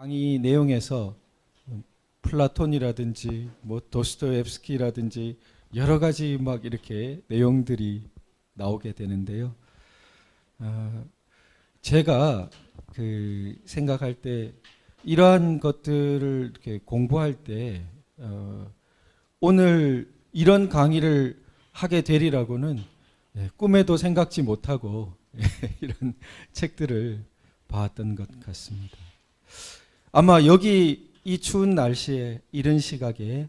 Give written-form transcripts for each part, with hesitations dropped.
강의 내용에서 플라톤이라든지 뭐 도스토옙스키라든지 여러 가지 막 이렇게 내용들이 나오게 되는데요. 제가 생각할 때 이러한 것들을 이렇게 공부할 때 오늘 이런 강의를 하게 되리라고는 꿈에도 생각지 못하고 이런 책들을 봤던 것 같습니다. 아마 여기 이 추운 날씨에 이른 시각에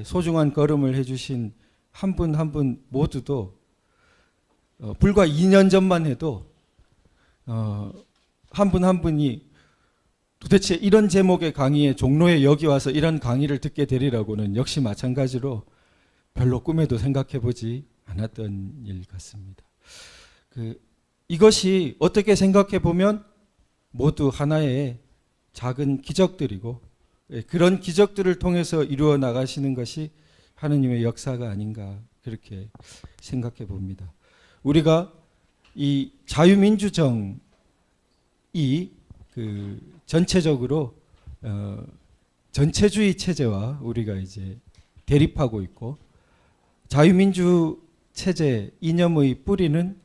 소중한 걸음을 해주신 한 분 한 분 모두도 불과 2년 전만 해도 한 분 한 분이 도대체 이런 제목의 강의에 종로에 여기 와서 이런 강의를 듣게 되리라고는 역시 마찬가지로 별로 꿈에도 생각해보지 않았던 일 같습니다. 이것이 어떻게 생각해 보면 모두 하나의 작은 기적들이고 그런 기적들을 통해서 이루어 나가시는 것이 하느님의 역사가 아닌가 그렇게 생각해 봅니다. 우리가 이 자유민주정이 전체적으로 전체주의 체제와 우리가 이제 대립하고 있고 자유민주 체제 이념의 뿌리는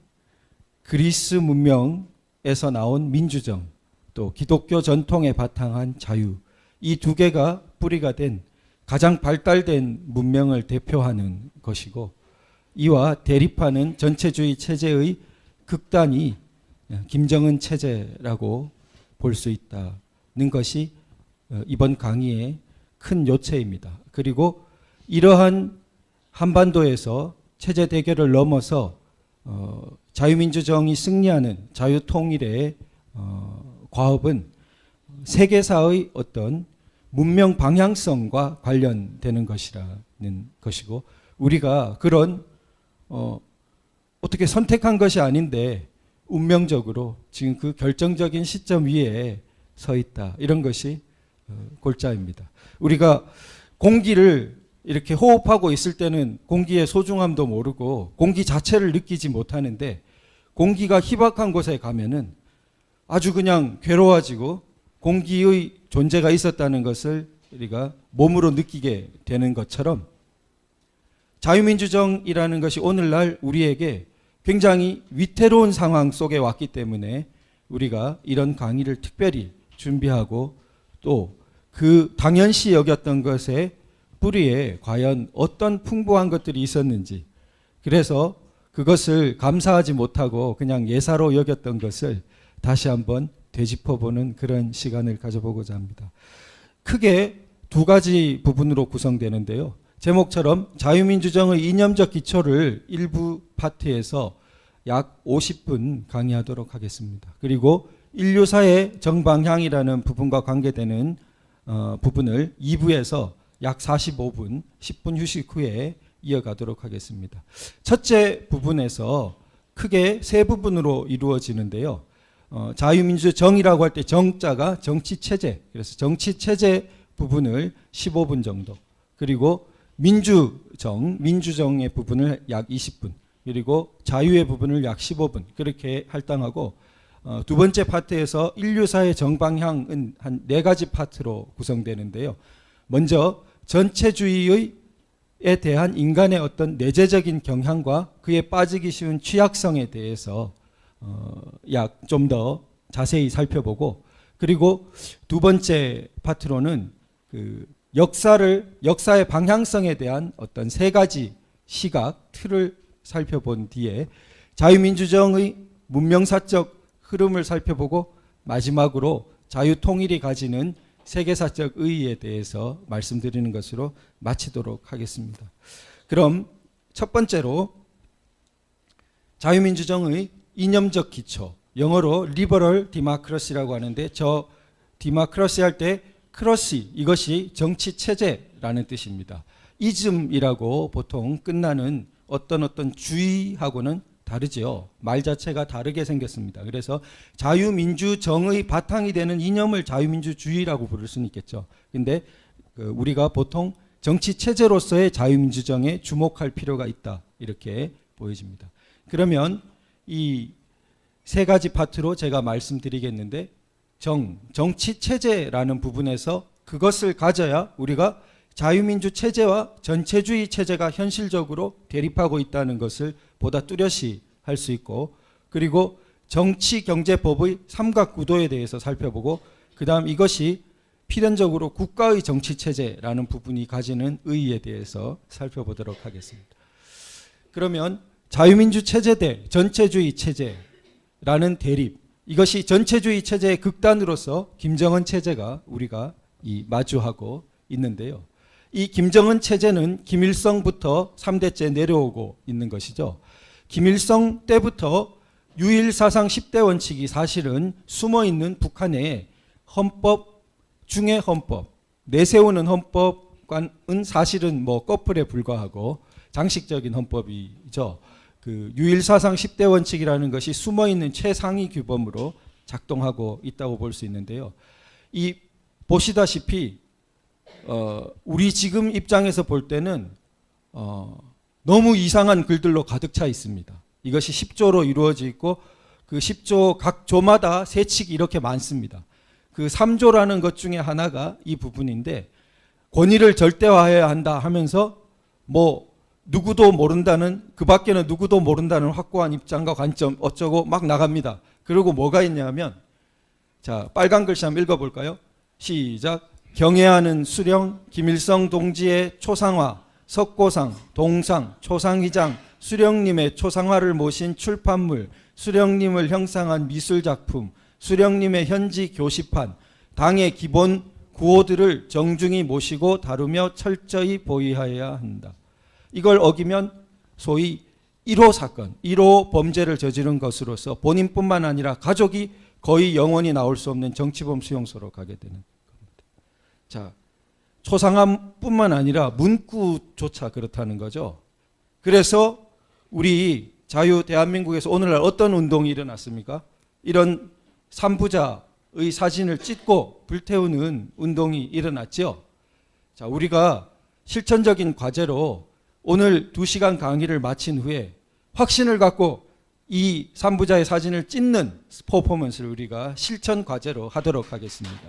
그리스 문명에서 나온 민주정 또 기독교 전통에 바탕한 자유 이 두 개가 뿌리가 된 가장 발달된 문명을 대표하는 것이고 이와 대립하는 전체주의 체제의 극단이 김정은 체제라고 볼 수 있다는 것이 이번 강의의 큰 요체입니다. 그리고 이러한 한반도에서 체제 대결을 넘어서 자유민주정이 승리하는 자유통일의 과업은 세계사의 어떤 문명 방향성과 관련되는 것이라는 것이고 우리가 그런 어떻게 선택한 것이 아닌데 운명적으로 지금 그 결정적인 시점 위에 서 있다. 이런 것이 골자입니다. 우리가 공기를 이렇게 호흡하고 있을 때는 공기의 소중함도 모르고 공기 자체를 느끼지 못하는데 공기가 희박한 곳에 가면은 아주 그냥 괴로워지고 공기의 존재가 있었다는 것을 우리가 몸으로 느끼게 되는 것처럼 자유민주정이라는 것이 오늘날 우리에게 굉장히 위태로운 상황 속에 왔기 때문에 우리가 이런 강의를 특별히 준비하고 또 그 당연시 여겼던 것의 뿌리에 과연 어떤 풍부한 것들이 있었는지 그래서 그것을 감사하지 못하고 그냥 예사로 여겼던 것을 다시 한번 되짚어보는 그런 시간을 가져보고자 합니다. 크게 두 가지 부분으로 구성되는데요. 제목처럼 자유민주정의 이념적 기초를 일부 파트에서 약 50분 강의하도록 하겠습니다. 그리고 인류사의 정방향이라는 부분과 관계되는 부분을 2부에서 약 45분, 10분 휴식 후에 이어가도록 하겠습니다. 첫째 부분에서 크게 세 부분으로 이루어지는데요. 자유민주정이라고 할 때 정자가 정치체제, 그래서 정치체제 부분을 15분 정도, 그리고 민주정의 부분을 약 20분, 그리고 자유의 부분을 약 15분 그렇게 할당하고 두 번째 파트에서 인류사의 정방향은 한 4가지 파트로 구성되는데요. 먼저 전체주의에 대한 인간의 어떤 내재적인 경향과 그에 빠지기 쉬운 취약성에 대해서 약 좀 더 자세히 살펴보고 그리고 두 번째 파트로는 역사의 방향성에 대한 어떤 3가지 시각 틀을 살펴본 뒤에 자유민주정의 문명사적 흐름을 살펴보고 마지막으로 자유통일이 가지는 세계사적 의의에 대해서 말씀드리는 것으로 마치도록 하겠습니다. 그럼 첫 번째로 자유민주정의 이념적 기초, 영어로 리버럴 디마크러시라고 하는데 저 디마크러시 할 때 크러시 이것이 정치체제라는 뜻입니다. 이즘이라고 보통 끝나는 어떤 주의하고는 다르죠. 말 자체가 다르게 생겼습니다. 그래서 자유민주정의 바탕이 되는 이념을 자유민주주의라고 부를 수는 있겠죠. 근데 우리가 보통 정치체제로서의 자유민주정에 주목할 필요가 있다. 이렇게 보여집니다. 그러면 이 3가지 파트로 제가 말씀드리겠는데 정치 체제라는 부분에서 그것을 가져야 우리가 자유민주 체제와 전체주의 체제가 현실적으로 대립하고 있다는 것을 보다 뚜렷이 할 수 있고, 그리고 정치경제법의 삼각구도에 대해서 살펴보고, 그 다음 이것이 필연적으로 국가의 정치체제라는 부분이 가지는 의의에 대해서 살펴보도록 하겠습니다. 그러면 자유민주 체제 대 전체주의 체제라는 대립, 이것이 전체주의 체제의 극단으로서 김정은 체제가 우리가 마주하고 있는데요. 이 김정은 체제는 김일성부터 3대째 내려오고 있는 것이죠. 김일성 때부터 유일 사상 10대 원칙이 사실은 숨어있는 북한의 헌법 중의 헌법, 내세우는 헌법과는 사실은 뭐 꺼풀에 불과하고 장식적인 헌법이죠. 그 유일 사상 10대 원칙이라는 것이 숨어있는 최상위 규범으로 작동하고 있다고 볼 수 있는데요. 이 보시다시피 우리 지금 입장에서 볼 때는 너무 이상한 글들로 가득 차 있습니다. 이것이 10조로 이루어져 있고 그 10조 각 조마다 세칙이 이렇게 많습니다. 그 3조라는 것 중에 하나가 이 부분인데, 권위를 절대화해야 한다 하면서 뭐 누구도 모른다는, 그 밖에는 누구도 모른다는 확고한 입장과 관점 어쩌고 막 나갑니다. 그리고 뭐가 있냐면, 자, 빨간 글씨 한번 읽어볼까요? 시작. 경애하는 수령 김일성 동지의 초상화, 석고상, 동상, 초상휘장, 수령님의 초상화를 모신 출판물, 수령님을 형상한 미술작품, 수령님의 현지 교시판, 당의 기본 구호들을 정중히 모시고 다루며 철저히 보위하여야 한다. 이걸 어기면 소위 1호 사건, 1호 범죄를 저지른 것으로서 본인뿐만 아니라 가족이 거의 영원히 나올 수 없는 정치범 수용소로 가게 되는 겁니다. 자, 초상화뿐만 아니라 문구조차 그렇다는 거죠. 그래서 우리 자유 대한민국에서 오늘날 어떤 운동이 일어났습니까? 이런 삼부자의 사진을 찢고 불태우는 운동이 일어났죠. 자, 우리가 실천적인 과제로 오늘 2시간 강의를 마친 후에 확신을 갖고 이 삼부자의 사진을 찢는 퍼포먼스를 우리가 실천 과제로 하도록 하겠습니다.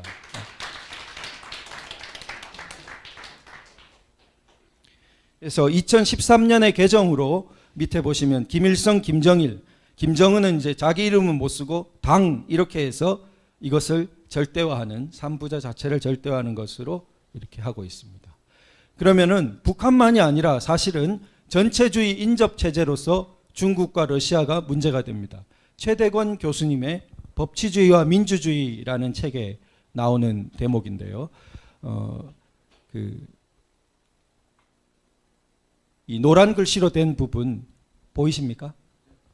그래서 2013년의 개정으로 밑에 보시면 김일성, 김정일, 김정은은 이제 자기 이름은 못 쓰고 당 이렇게 해서 이것을 절대화하는, 삼부자 자체를 절대화하는 것으로 이렇게 하고 있습니다. 그러면은 북한만이 아니라 사실은 전체주의 인접 체제로서 중국과 러시아가 문제가 됩니다. 최대권 교수님의 법치주의와 민주주의라는 책에 나오는 대목인데요. 이 노란 글씨로 된 부분 보이십니까?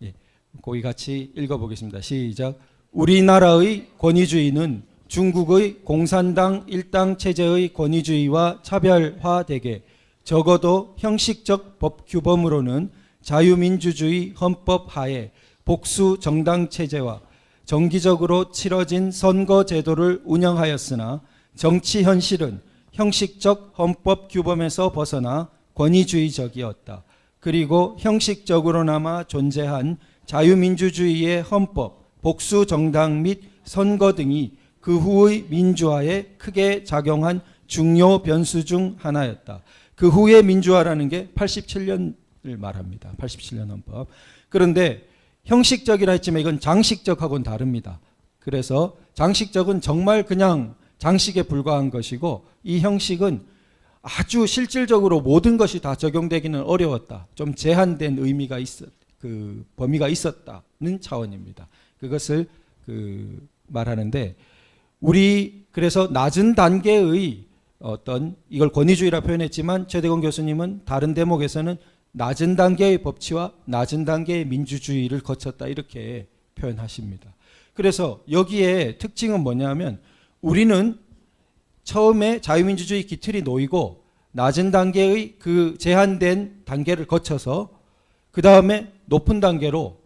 예, 거기 같이 읽어보겠습니다. 시작. 우리나라의 권위주의는 중국의 공산당 일당 체제의 권위주의와 차별화되게 적어도 형식적 법 규범으로는 자유민주주의 헌법 하에 복수 정당 체제와 정기적으로 치러진 선거 제도를 운영하였으나 정치 현실은 형식적 헌법 규범에서 벗어나 권위주의적이었다. 그리고 형식적으로나마 존재한 자유민주주의의 헌법, 복수 정당 및 선거 등이 그 후의 민주화에 크게 작용한 중요 변수 중 하나였다. 그 후의 민주화라는 게 87년을 말합니다. 87년 헌법. 그런데 형식적이라 했지만 이건 장식적하고는 다릅니다. 그래서 장식적은 정말 그냥 장식에 불과한 것이고, 이 형식은 아주 실질적으로 모든 것이 다 적용되기는 어려웠다. 좀 제한된 의미가 그 범위가 있었다는 차원입니다. 그것을 말하는데, 우리 그래서 낮은 단계의 어떤, 이걸 권위주의라 표현했지만 최대건 교수님은 다른 대목에서는 낮은 단계의 법치와 낮은 단계의 민주주의를 거쳤다 이렇게 표현하십니다. 그래서 여기에 특징은 뭐냐면, 우리는 처음에 자유민주주의 기틀이 놓이고 낮은 단계의 그 제한된 단계를 거쳐서 그 다음에 높은 단계로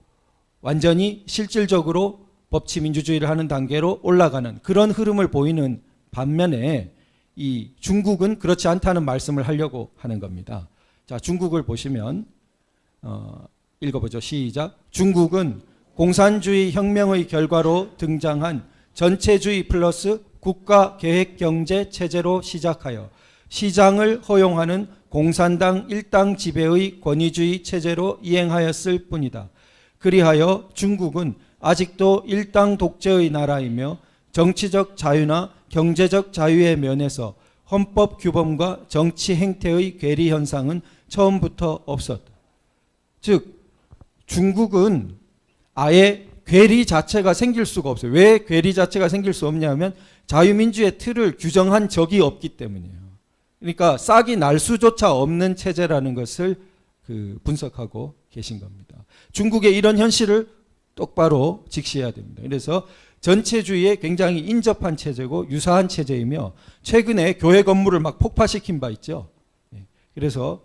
완전히 실질적으로 법치 민주주의를 하는 단계로 올라가는 그런 흐름을 보이는 반면에, 이 중국은 그렇지 않다는 말씀을 하려고 하는 겁니다. 자, 중국을 보시면 읽어보죠. 시작. 중국은 공산주의 혁명의 결과로 등장한 전체주의 플러스 국가계획경제 체제로 시작하여 시장을 허용하는 공산당 일당 지배의 권위주의 체제로 이행하였을 뿐이다. 그리하여 중국은 아직도 일당 독재의 나라이며 정치적 자유나 경제적 자유의 면에서 헌법 규범과 정치 행태의 괴리 현상은 처음부터 없었다. 즉 중국은 아예 괴리 자체가 생길 수가 없어요. 왜 괴리 자체가 생길 수 없냐면 자유민주의 틀을 규정한 적이 없기 때문이에요. 그러니까 싹이 날 수조차 없는 체제라는 것을 분석하고 계신 겁니다. 중국의 이런 현실을 똑바로 직시해야 됩니다. 그래서 전체주의에 굉장히 인접한 체제고 유사한 체제이며 최근에 교회 건물을 막 폭파시킨 바 있죠. 그래서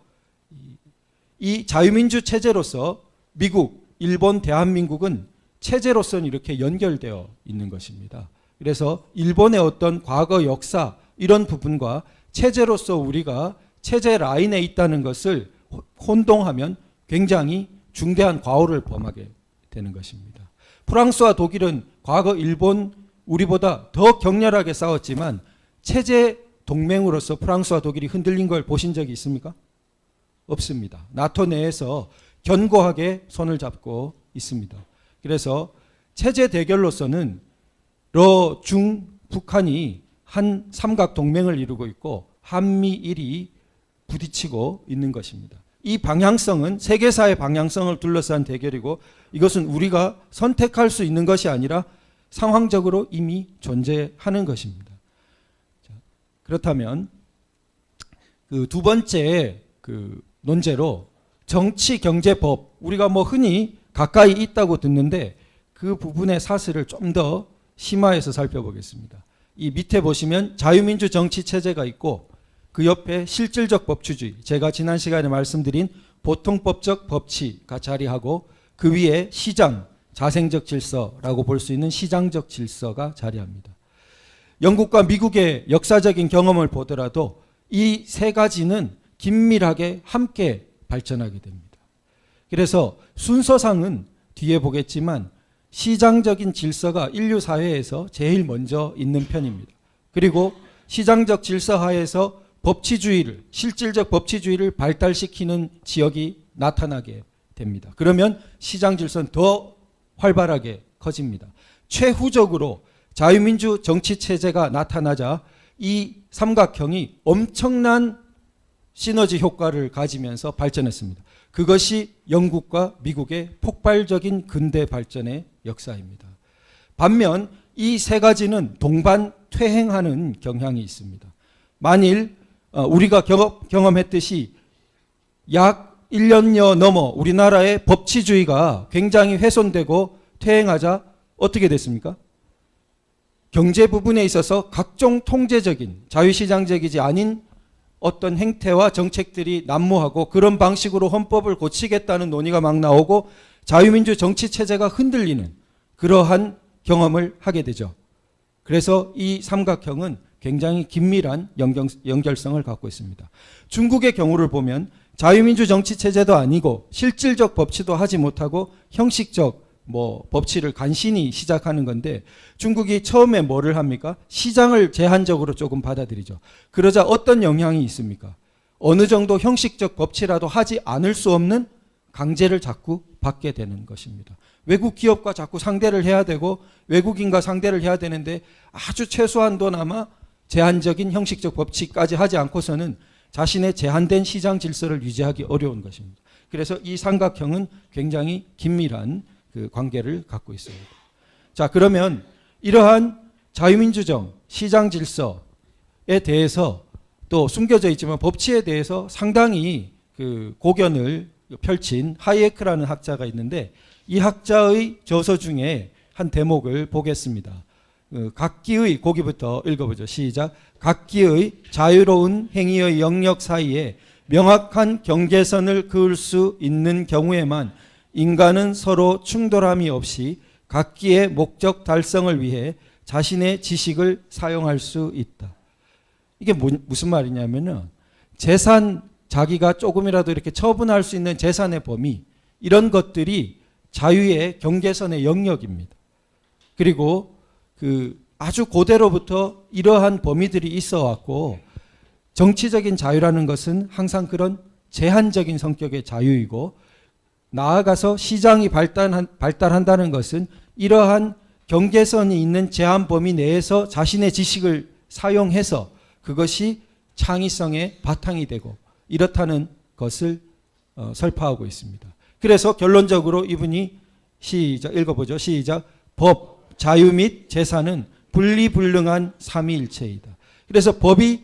이 자유민주 체제로서 미국, 일본, 대한민국은 체제로서는 이렇게 연결되어 있는 것입니다. 그래서 일본의 어떤 과거 역사 이런 부분과 체제로서 우리가 체제 라인에 있다는 것을 혼동하면 굉장히 중대한 과오를 범하게 되는 것입니다. 프랑스와 독일은 과거 일본 우리보다 더 격렬하게 싸웠지만 체제 동맹으로서 프랑스와 독일이 흔들린 걸 보신 적이 있습니까? 없습니다. 나토 내에서 견고하게 손을 잡고 있습니다. 그래서 체제 대결로서는 중, 북한이 한 삼각 동맹을 이루고 있고 한미일이 부딪히고 있는 것입니다. 이 방향성은 세계사의 방향성을 둘러싼 대결이고 이것은 우리가 선택할 수 있는 것이 아니라 상황적으로 이미 존재하는 것입니다. 그렇다면 두 번째 논제로 정치경제법, 우리가 흔히 가까이 있다고 듣는데 그 부분의 사슬을 좀 더 심화해서 살펴보겠습니다. 이 밑에 보시면 자유민주 정치체제가 있고 그 옆에 실질적 법치주의, 제가 지난 시간에 말씀드린 보통법적 법치가 자리하고 그 위에 시장, 자생적 질서라고 볼 수 있는 시장적 질서가 자리합니다. 영국과 미국의 역사적인 경험을 보더라도 이 세 가지는 긴밀하게 함께 발전하게 됩니다. 그래서 순서상은 뒤에 보겠지만 시장적인 질서가 인류 사회에서 제일 먼저 있는 편입니다. 그리고 시장적 질서 하에서 법치주의를, 실질적 법치주의를 발달시키는 지역이 나타나게 됩니다. 그러면 시장 질서는 더 활발하게 커집니다. 최후적으로 자유민주 정치체제가 나타나자 이 삼각형이 엄청난 시너지 효과를 가지면서 발전했습니다. 그것이 영국과 미국의 폭발적인 근대 발전의 역사입니다. 반면 이 세 가지는 동반 퇴행하는 경향이 있습니다. 만일 우리가 경험했듯이 약 1년여 넘어 우리나라의 법치주의가 굉장히 훼손되고 퇴행하자 어떻게 됐습니까? 경제 부분에 있어서 각종 통제적인 자유시장적이지 아닌 어떤 행태와 정책들이 난무하고 그런 방식으로 헌법을 고치겠다는 논의가 막 나오고 자유민주 정치체제가 흔들리는 그러한 경험을 하게 되죠. 그래서 이 삼각형은 굉장히 긴밀한 연결성을 갖고 있습니다. 중국의 경우를 보면 자유민주 정치체제도 아니고 실질적 법치도 하지 못하고 형식적 법치를 간신히 시작하는 건데 중국이 처음에 뭐를 합니까? 시장을 제한적으로 조금 받아들이죠. 그러자 어떤 영향이 있습니까? 어느 정도 형식적 법치라도 하지 않을 수 없는 강제를 자꾸 받게 되는 것입니다. 외국 기업과 자꾸 상대를 해야 되고 외국인과 상대를 해야 되는데 아주 최소한도나마 제한적인 형식적 법치까지 하지 않고서는 자신의 제한된 시장 질서를 유지하기 어려운 것입니다. 그래서 이 삼각형은 굉장히 긴밀한 관계를 갖고 있습니다. 자, 그러면 이러한 자유민주정, 시장 질서에 대해서 또 숨겨져 있지만 법치에 대해서 상당히 고견을 펼친 하이에크라는 학자가 있는데 이 학자의 저서 중에 한 대목을 보겠습니다. 각기의 거기부터 읽어보죠. 시작. 각기의 자유로운 행위의 영역 사이에 명확한 경계선을 그을 수 있는 경우에만 인간은 서로 충돌함이 없이 각기의 목적 달성을 위해 자신의 지식을 사용할 수 있다. 이게 무슨 말이냐면은 재산, 자기가 조금이라도 이렇게 처분할 수 있는 재산의 범위, 이런 것들이 자유의 경계선의 영역입니다. 그리고 아주 고대로부터 이러한 범위들이 있어 왔고, 정치적인 자유라는 것은 항상 그런 제한적인 성격의 자유이고, 나아가서 시장이 발달한다는 것은 이러한 경계선이 있는 제한 범위 내에서 자신의 지식을 사용해서 그것이 창의성의 바탕이 되고 이렇다는 것을 설파하고 있습니다. 그래서 결론적으로 이분이 시작 읽어보죠. 시작. 법, 자유 및 재산은 분리불능한 삼위일체이다. 그래서 법이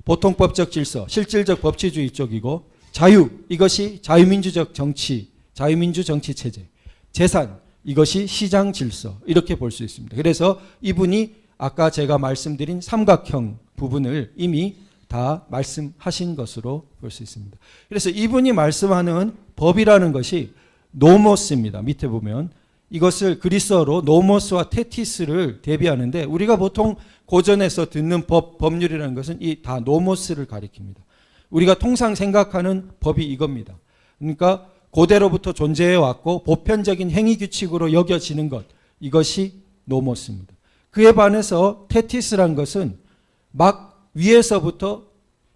보통법적 질서, 실질적 법치주의 쪽이고, 자유, 이것이 자유민주적 정치, 자유민주 정치 체제, 재산, 이것이 시장 질서, 이렇게 볼 수 있습니다. 그래서 이분이 아까 제가 말씀드린 삼각형 부분을 이미 다 말씀하신 것으로 볼 수 있습니다. 그래서 이분이 말씀하는 법이라는 것이 노모스입니다. 밑에 보면 이것을 그리스어로 노모스와 테티스를 대비하는데, 우리가 보통 고전에서 듣는 법률이라는 것은 이 다 노모스를 가리킵니다. 우리가 통상 생각하는 법이 이겁니다. 그러니까 고대로부터 존재해 왔고 보편적인 행위 규칙으로 여겨지는 것, 이것이 노모스입니다. 그에 반해서 테티스란 것은 막 위에서부터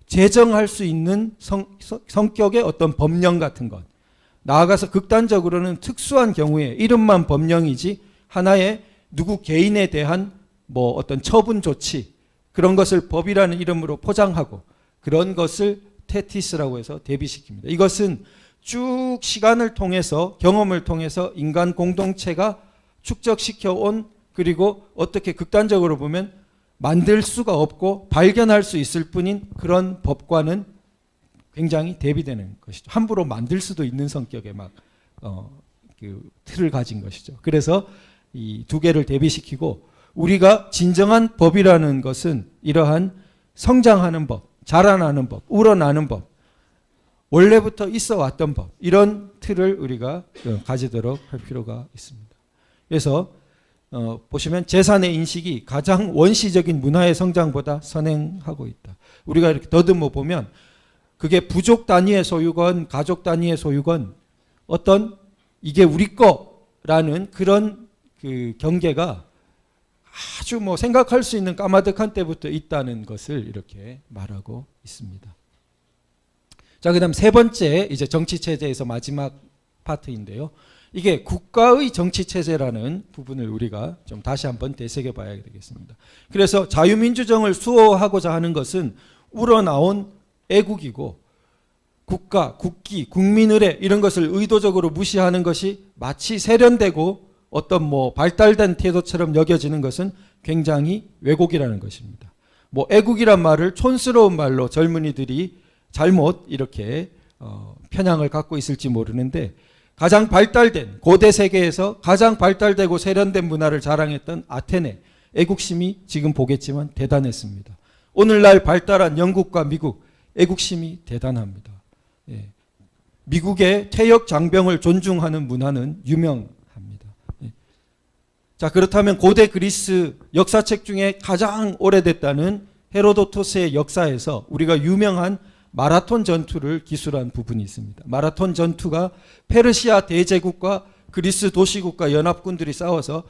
제정할 수 있는 성격의 어떤 법령 같은 것, 나아가서 극단적으로는 특수한 경우에 이름만 법령이지 하나의 누구 개인에 대한 어떤 처분 조치, 그런 것을 법이라는 이름으로 포장하고 그런 것을 테티스라고 해서 대비시킵니다. 이것은 쭉 시간을 통해서, 경험을 통해서 인간 공동체가 축적시켜 온, 그리고 어떻게 극단적으로 보면 만들 수가 없고 발견할 수 있을 뿐인 그런 법과는 굉장히 대비되는 것이죠. 함부로 만들 수도 있는 성격의 틀을 가진 것이죠. 그래서 이 두 개를 대비시키고, 우리가 진정한 법이라는 것은 이러한 성장하는 법, 자라나는 법, 우러나는 법, 원래부터 있어 왔던 법, 이런 틀을 우리가 가지도록 할 필요가 있습니다. 그래서 보시면 재산의 인식이 가장 원시적인 문화의 성장보다 선행하고 있다. 우리가 이렇게 더듬어 보면 그게 부족 단위의 소유건 가족 단위의 소유건 어떤 이게 우리 거라는 그런 경계가 아주 생각할 수 있는 까마득한 때부터 있다는 것을 이렇게 말하고 있습니다. 자, 그다음 세 번째, 이제 정치 체제에서 마지막 파트인데요. 이게 국가의 정치 체제라는 부분을 우리가 좀 다시 한번 되새겨 봐야 되겠습니다. 그래서 자유민주정을 수호하고자 하는 것은 우러나온 애국이고, 국가, 국기, 국민의례 이런 것을 의도적으로 무시하는 것이 마치 세련되고 어떤 발달된 태도처럼 여겨지는 것은 굉장히 왜곡이라는 것입니다. 애국이란 말을 촌스러운 말로 젊은이들이 잘못 이렇게 편향을 갖고 있을지 모르는데, 가장 발달된 고대 세계에서 가장 발달되고 세련된 문화를 자랑했던 아테네, 애국심이 지금 보겠지만 대단했습니다. 오늘날 발달한 영국과 미국, 애국심이 대단합니다. 예. 미국의 퇴역 장병을 존중하는 문화는 유명합니다. 예. 자, 그렇다면 고대 그리스 역사책 중에 가장 오래됐다는 헤로도토스의 역사에서 우리가 유명한 마라톤 전투를 기술한 부분이 있습니다. 마라톤 전투가 페르시아 대제국과 그리스 도시국가 연합군들이 싸워서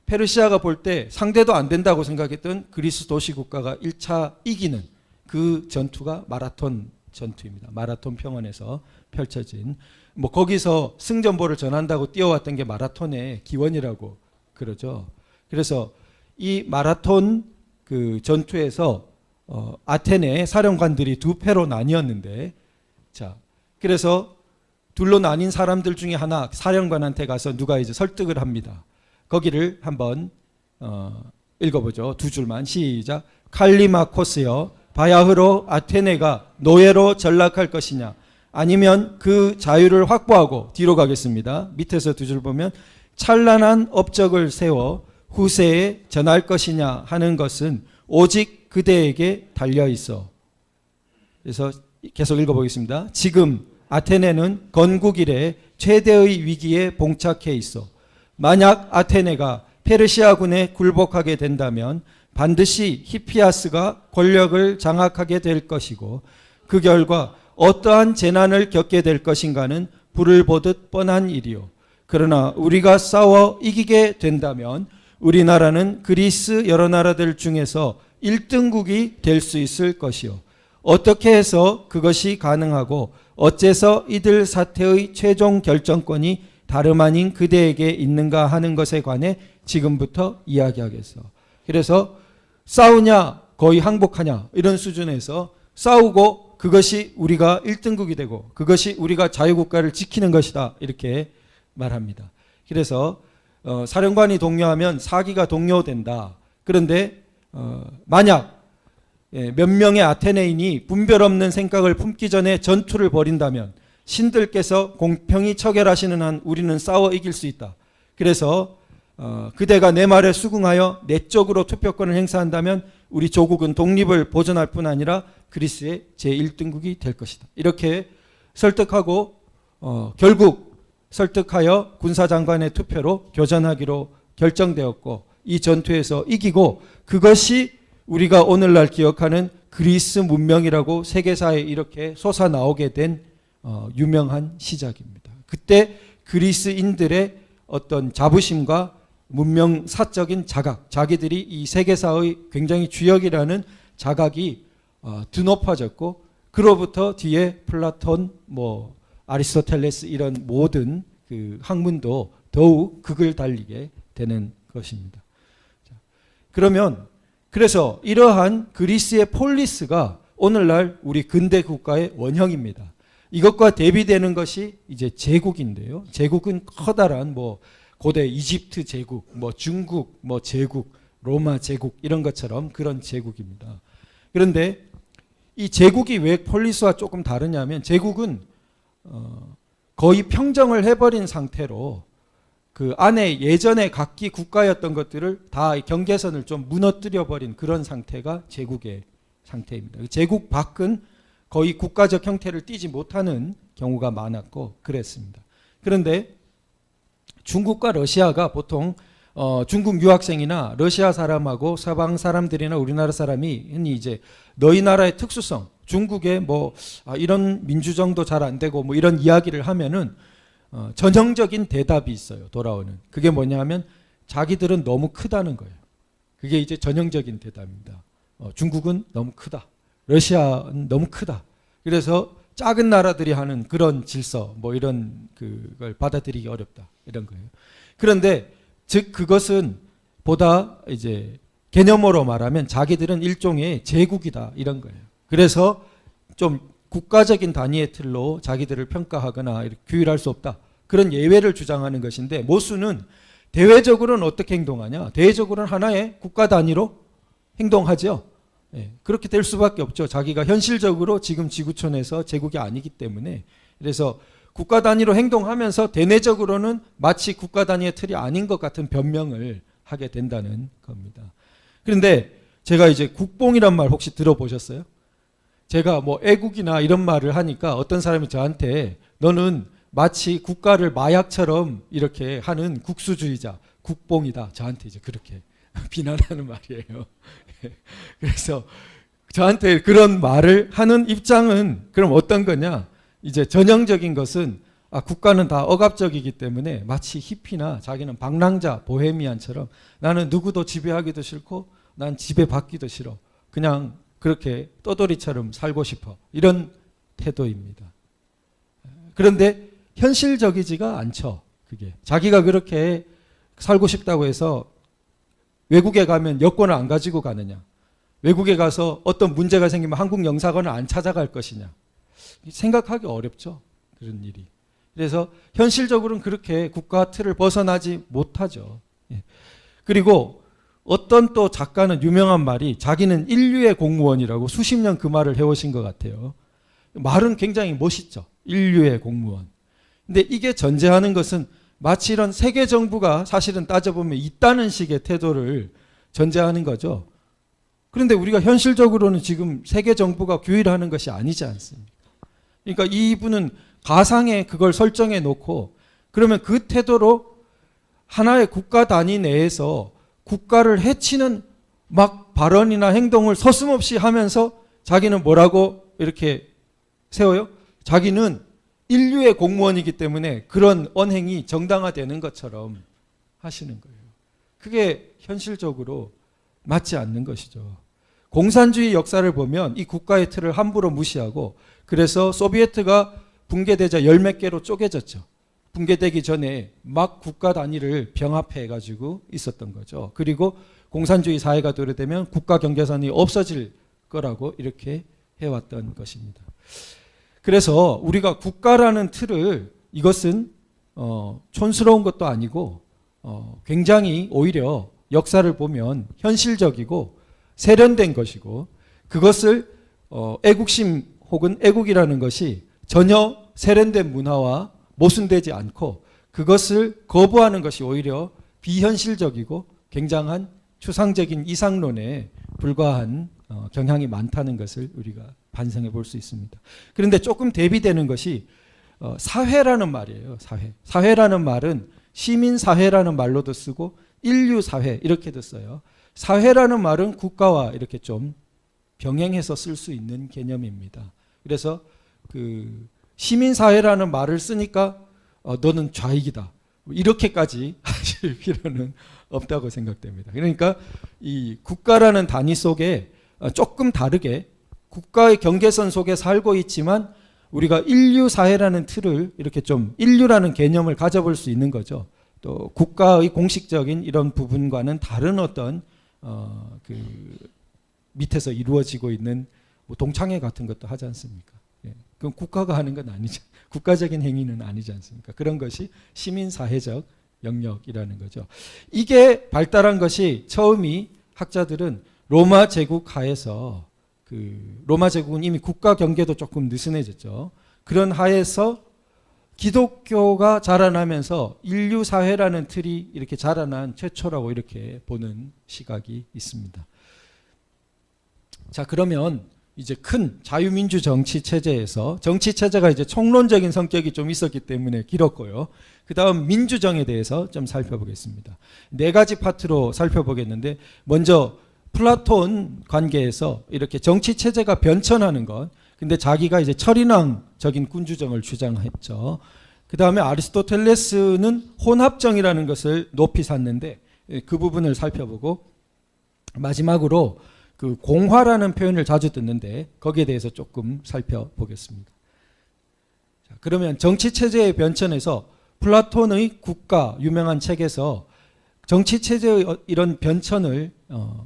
페르시아가 볼 때 상대도 안 된다고 생각했던 그리스 도시국가가 1차 이기는 그 전투가 마라톤 전투입니다. 마라톤 평원에서 펼쳐진, 거기서 승전보를 전한다고 뛰어왔던 게 마라톤의 기원이라고 그러죠. 그래서 이 마라톤 전투에서 아테네 사령관들이 두 패로 나뉘었는데, 자, 그래서 둘로 나뉜 사람들 중에 하나 사령관한테 가서 누가 이제 설득을 합니다. 거기를 한번 읽어보죠. 두 줄만. 시작. 칼리마코스여, 바야흐로 아테네가 노예로 전락할 것이냐, 아니면 그 자유를 확보하고, 뒤로 가겠습니다. 밑에서 두 줄 보면 찬란한 업적을 세워 후세에 전할 것이냐 하는 것은 오직 그대에게 달려 있어. 그래서 계속 읽어보겠습니다. 지금 아테네는 건국 이래 최대의 위기에 봉착해 있어. 만약 아테네가 페르시아군에 굴복하게 된다면 반드시 히피아스가 권력을 장악하게 될 것이고, 그 결과 어떠한 재난을 겪게 될 것인가는 불을 보듯 뻔한 일이요. 그러나 우리가 싸워 이기게 된다면 우리나라는 그리스 여러 나라들 중에서 1등국이 될 수 있을 것이요. 어떻게 해서 그것이 가능하고 어째서 이들 사태의 최종 결정권이 다름 아닌 그대에게 있는가 하는 것에 관해 지금부터 이야기하겠어. 그래서 싸우냐 거의 항복하냐 이런 수준에서 싸우고 그것이 우리가 1등국이 되고 그것이 우리가 자유국가를 지키는 것이다 이렇게 말합니다. 그래서 사령관이 동요하면 사기가 동요된다. 그런데 만약 몇 명의 아테네인이 분별 없는 생각을 품기 전에 전투를 벌인다면 신들께서 공평히 처결하시는 한 우리는 싸워 이길 수 있다. 그래서 그대가 내 말에 수긍하여 내적으로 투표권을 행사한다면 우리 조국은 독립을 보존할 뿐 아니라 그리스의 제1등국이 될 것이다. 이렇게 설득하고 결국 설득하여 군사장관의 투표로 교전하기로 결정되었고 이 전투에서 이기고 그것이 우리가 오늘날 기억하는 그리스 문명이라고 세계사에 이렇게 솟아나오게 된 유명한 시작입니다. 그때 그리스인들의 어떤 자부심과 문명사적인 자각, 자기들이 이 세계사의 굉장히 주역이라는 자각이 드높아졌고 그로부터 뒤에 플라톤, 아리스토텔레스 이런 모든 그 학문도 더욱 극을 달리게 되는 것입니다. 그러면 그래서 이러한 그리스의 폴리스가 오늘날 우리 근대 국가의 원형입니다. 이것과 대비되는 것이 이제 제국인데요. 제국은 커다란 고대 이집트 제국, 중국, 제국, 로마 제국 이런 것처럼 그런 제국입니다. 그런데 이 제국이 왜 폴리스와 조금 다르냐면 제국은 거의 평정을 해버린 상태로 그 안에 예전에 각기 국가였던 것들을 다 경계선을 좀 무너뜨려 버린 그런 상태가 제국의 상태입니다. 제국 밖은 거의 국가적 형태를 띠지 못하는 경우가 많았고 그랬습니다. 그런데 중국과 러시아가 보통 중국 유학생이나 러시아 사람하고 서방 사람들이나 우리나라 사람이 흔히 이제 너희 나라의 특수성, 중국의 이런 민주정도 잘 안 되고 이런 이야기를 하면은 전형적인 대답이 있어요. 돌아오는. 그게 뭐냐 하면 자기들은 너무 크다는 거예요. 그게 이제 전형적인 대답입니다. 중국은 너무 크다. 러시아는 너무 크다. 그래서 작은 나라들이 하는 그런 질서 이런 그걸 받아들이기 어렵다. 이런 거예요. 그런데 즉 그것은 보다 이제 개념으로 말하면 자기들은 일종의 제국이다. 이런 거예요. 그래서 좀 국가적인 단위의 틀로 자기들을 평가하거나 이렇게 규율할 수 없다. 그런 예외를 주장하는 것인데 모수는 대외적으로는 어떻게 행동하냐? 대외적으로는 하나의 국가 단위로 행동하죠. 그렇게 될 수밖에 없죠. 자기가 현실적으로 지금 지구촌에서 제국이 아니기 때문에. 그래서 국가 단위로 행동하면서 대내적으로는 마치 국가 단위의 틀이 아닌 것 같은 변명을 하게 된다는 겁니다. 그런데 제가 이제 국뽕이란 말 혹시 들어보셨어요? 제가 애국이나 이런 말을 하니까 어떤 사람이 저한테 너는 마치 국가를 마약처럼 이렇게 하는 국수주의자, 국뽕이다. 저한테 이제 그렇게 비난하는 말이에요. 그래서 저한테 그런 말을 하는 입장은 그럼 어떤 거냐? 이제 전형적인 것은 국가는 다 억압적이기 때문에 마치 히피나 자기는 방랑자, 보헤미안처럼 나는 누구도 지배하기도 싫고 난 지배받기도 싫어. 그냥 그렇게 떠돌이처럼 살고 싶어. 이런 태도입니다. 그런데 현실적이지가 않죠. 그게 자기가 그렇게 살고 싶다고 해서 외국에 가면 여권을 안 가지고 가느냐? 외국에 가서 어떤 문제가 생기면 한국 영사관을 안 찾아갈 것이냐? 생각하기 어렵죠. 그런 일이. 그래서 현실적으로는 그렇게 국가 틀을 벗어나지 못하죠. 그리고 어떤 또 작가는 유명한 말이 자기는 인류의 공무원이라고 수십 년 그 말을 해오신 것 같아요. 말은 굉장히 멋있죠. 인류의 공무원. 근데 이게 전제하는 것은 마치 이런 세계 정부가 사실은 따져보면 있다는 식의 태도를 전제하는 거죠. 그런데 우리가 현실적으로는 지금 세계 정부가 규율하는 것이 아니지 않습니까? 그러니까 이분은 가상에 그걸 설정해 놓고 그러면 그 태도로 하나의 국가 단위 내에서 국가를 해치는 발언이나 행동을 서슴없이 하면서 자기는 뭐라고 이렇게 세워요? 자기는 인류의 공무원이기 때문에 그런 언행이 정당화되는 것처럼 하시는 거예요. 그게 현실적으로 맞지 않는 것이죠. 공산주의 역사를 보면 이 국가의 틀을 함부로 무시하고 그래서 소비에트가 붕괴되자 열 몇 개로 쪼개졌죠. 붕괴되기 전에 막 국가 단위를 병합해 가지고 있었던 거죠. 그리고 공산주의 사회가 도래되면 국가 경계선이 없어질 거라고 이렇게 해왔던 것입니다. 그래서 우리가 국가라는 틀을 이것은 촌스러운 것도 아니고 굉장히 오히려 역사를 보면 현실적이고 세련된 것이고 그것을 애국심 혹은 애국이라는 것이 전혀 세련된 문화와 모순되지 않고 그것을 거부하는 것이 오히려 비현실적이고 굉장한 추상적인 이상론에 불과한 경향이 많다는 것을 우리가 반성해 볼 수 있습니다. 그런데 조금 대비되는 것이 사회라는 말이에요. 사회라는 말은 시민사회라는 말로도 쓰고 인류사회 이렇게도 써요. 사회라는 말은 국가와 이렇게 좀 병행해서 쓸 수 있는 개념입니다. 그래서 그 시민사회라는 말을 쓰니까 너는 좌익이다. 이렇게까지 하실 필요는 없다고 생각됩니다. 그러니까 이 국가라는 단위 속에 조금 다르게 국가의 경계선 속에 살고 있지만 우리가 인류사회라는 틀을 이렇게 좀 인류라는 개념을 가져볼 수 있는 거죠. 또 국가의 공식적인 이런 부분과는 다른 어떤 그 밑에서 이루어지고 있는 뭐 동창회 같은 것도 하지 않습니까? 예. 그건 국가가 하는 건 아니죠. 국가적인 행위는 아니지 않습니까? 그런 것이 시민사회적 영역이라는 거죠. 이게 발달한 것이 처음이 학자들은 로마 제국 하에서 그 로마 제국은 이미 국가 경계도 조금 느슨해졌죠. 그런 하에서 기독교가 자라나면서 인류 사회라는 틀이 이렇게 자라난 최초라고 이렇게 보는 시각이 있습니다. 자, 그러면 이제 큰 자유민주 정치 체제에서 정치 체제가 이제 총론적인 성격이 좀 있었기 때문에 길었고요. 그다음 민주정에 대해서 좀 살펴보겠습니다. 네 가지 파트로 살펴보겠는데 먼저 플라톤 관계에서 이렇게 정치 체제가 변천하는 것. 근데 자기가 이제 철인왕적인 군주정을 주장했죠. 그다음에 아리스토텔레스는 혼합정이라는 것을 높이 샀는데 그 부분을 살펴보고 마지막으로 그 공화라는 표현을 자주 듣는데 거기에 대해서 조금 살펴보겠습니다. 자, 그러면 정치 체제의 변천에서 플라톤의 국가 유명한 책에서 정치 체제의 이런 변천을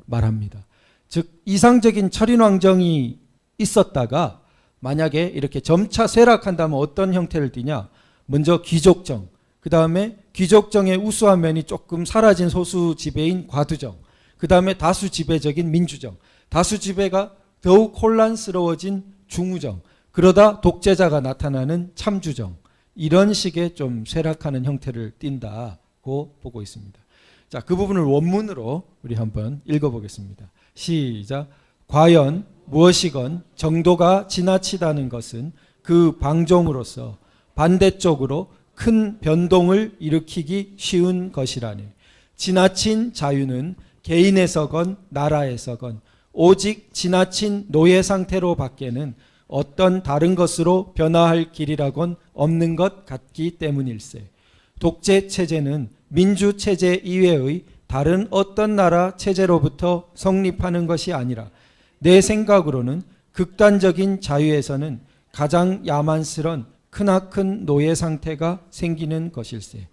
말합니다. 즉 이상적인 철인왕정이 있었다가 만약에 이렇게 점차 쇠락한다면 어떤 형태를 띠냐? 먼저 귀족정, 그 다음에 귀족정의 우수한 면이 조금 사라진 소수 지배인 과두정, 그 다음에 다수 지배적인 민주정, 다수 지배가 더욱 혼란스러워진 중우정, 그러다 독재자가 나타나는 참주정, 이런 식의 좀 쇠락하는 형태를 띈다고 보고 있습니다. 자, 그 부분을 원문으로 우리 한번 읽어보겠습니다. 시작. 과연 무엇이건 정도가 지나치다는 것은 그 방종으로서 반대쪽으로 큰 변동을 일으키기 쉬운 것이라네. 지나친 자유는 개인에서건 나라에서건 오직 지나친 노예 상태로 밖에는 어떤 다른 것으로 변화할 길이라곤 없는 것 같기 때문일세. 독재 체제는 민주 체제 이외의 다른 어떤 나라 체제로부터 성립하는 것이 아니라 내 생각으로는 극단적인 자유에서는 가장 야만스런 크나큰 노예 상태가 생기는 것일세.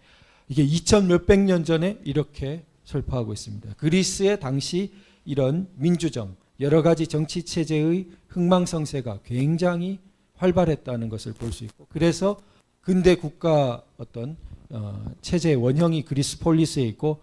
이게 2000 몇백 년 전에 이렇게 설파하고 있습니다. 그리스의 당시 이런 민주정, 여러 가지 정치 체제의 흥망성쇠가 굉장히 활발했다는 것을 볼 수 있고, 그래서 근대 국가 어떤 체제의 원형이 그리스 폴리스에 있고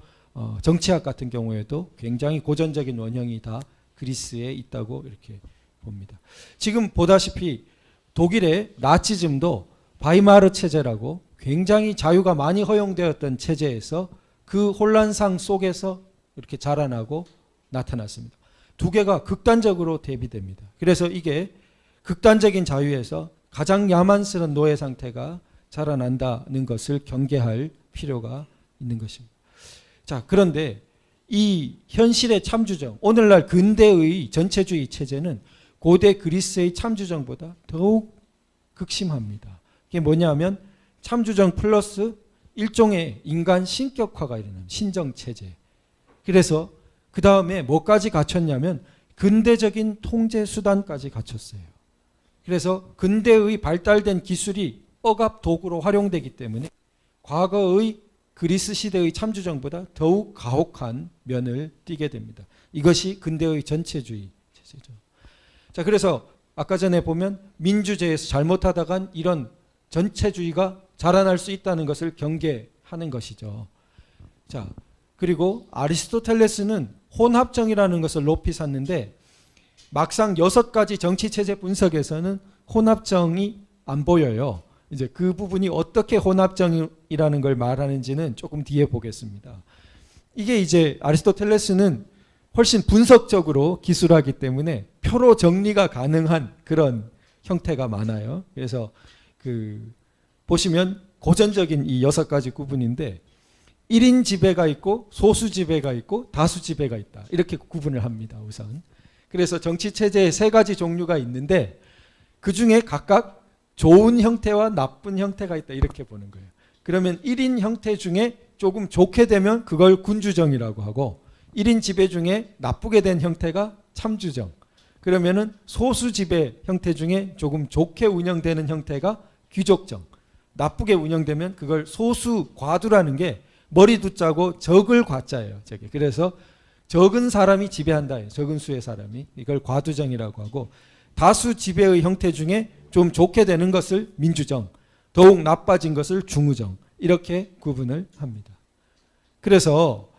정치학 같은 경우에도 굉장히 고전적인 원형이 다 그리스에 있다고 이렇게 봅니다. 지금 보다시피 독일의 나치즘도 바이마르 체제라고 굉장히 자유가 많이 허용되었던 체제에서 그 혼란상 속에서 이렇게 자라나고 나타났습니다. 두 개가 극단적으로 대비됩니다. 그래서 이게 극단적인 자유에서 가장 야만스러운 노예 상태가 자라난다는 것을 경계할 필요가 있는 것입니다. 자, 그런데 이 현실의 참주정, 오늘날 근대의 전체주의 체제는 고대 그리스의 참주정보다 더욱 극심합니다. 이게 뭐냐면 참주정 플러스 일종의 인간 신격화가 일어나는 신정체제. 그래서 그 다음에 뭐까지 갖췄냐면 근대적인 통제 수단까지 갖췄어요. 그래서 근대의 발달된 기술이 억압 도구로 활용되기 때문에 과거의 그리스 시대의 참주정보다 더욱 가혹한 면을 띠게 됩니다. 이것이 근대의 전체주의 체제죠. 자, 그래서 아까 전에 보면 민주제에서 잘못하다간 이런 전체주의가 자라날 수 있다는 것을 경계하는 것이죠. 자, 그리고 아리스토텔레스는 혼합정이라는 것을 높이 샀는데 막상 6가지 정치체제 분석에서는 혼합정이 안 보여요. 이제 그 부분이 어떻게 혼합정이라는 걸 말하는지는 조금 뒤에 보겠습니다. 이게 이제 아리스토텔레스는 훨씬 분석적으로 기술하기 때문에 표로 정리가 가능한 그런 형태가 많아요. 그래서 보시면 고전적인 이 6가지 구분인데 1인 지배가 있고 소수 지배가 있고 다수 지배가 있다. 이렇게 구분을 합니다. 우선. 그래서 정치 체제에 3가지 종류가 있는데 그중에 각각 좋은 형태와 나쁜 형태가 있다. 이렇게 보는 거예요. 그러면 1인 형태 중에 조금 좋게 되면 그걸 군주정이라고 하고 1인 지배 중에 나쁘게 된 형태가 참주정. 그러면은 소수 지배 형태 중에 조금 좋게 운영되는 형태가 귀족정. 나쁘게 운영되면 그걸 소수 과두라는 게 머리도 짜고 적을 과자예요. 저게. 그래서 적은 사람이 지배한다. 적은 수의 사람이. 이걸 과두정이라고 하고 다수 지배의 형태 중에 좀 좋게 되는 것을 민주정, 더욱 나빠진 것을 중우정. 이렇게 구분을 합니다. 그래서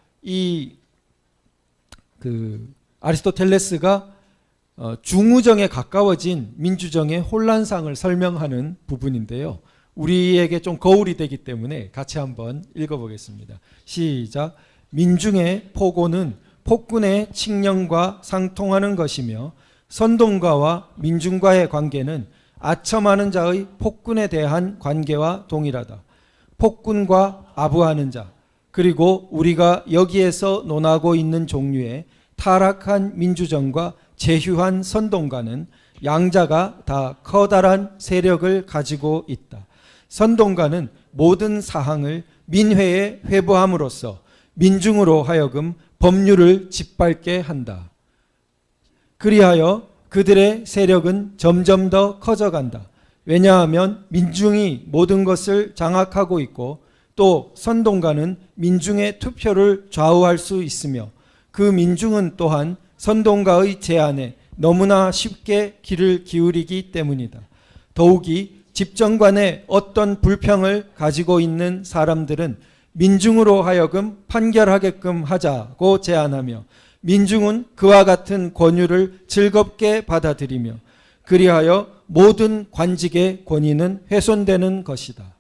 아리스토텔레스가 중우정에 가까워진 민주정의 혼란상을 설명하는 부분인데요. 우리에게 좀 거울이 되기 때문에 같이 한번 읽어보겠습니다. 시작. 민중의 포고는 폭군의 칙령과 상통하는 것이며 선동가와 민중과의 관계는 아첨하는 자의 폭군에 대한 관계와 동일하다. 폭군과 아부하는 자, 그리고 우리가 여기에서 논하고 있는 종류의 타락한 민주정과 제휴한 선동가는 양자가 다 커다란 세력을 가지고 있다. 선동가는 모든 사항을 민회에 회부함으로써 민중으로 하여금 법률을 짓밟게 한다. 그리하여 그들의 세력은 점점 더 커져간다. 왜냐하면 민중이 모든 것을 장악하고 있고 또 선동가는 민중의 투표를 좌우할 수 있으며 그 민중은 또한 선동가의 제안에 너무나 쉽게 귀를 기울이기 때문이다. 더욱이 집정관의 어떤 불평을 가지고 있는 사람들은 민중으로 하여금 판결하게끔 하자고 제안하며 민중은 그와 같은 권유를 즐겁게 받아들이며 그리하여 모든 관직의 권위는 훼손되는 것이다.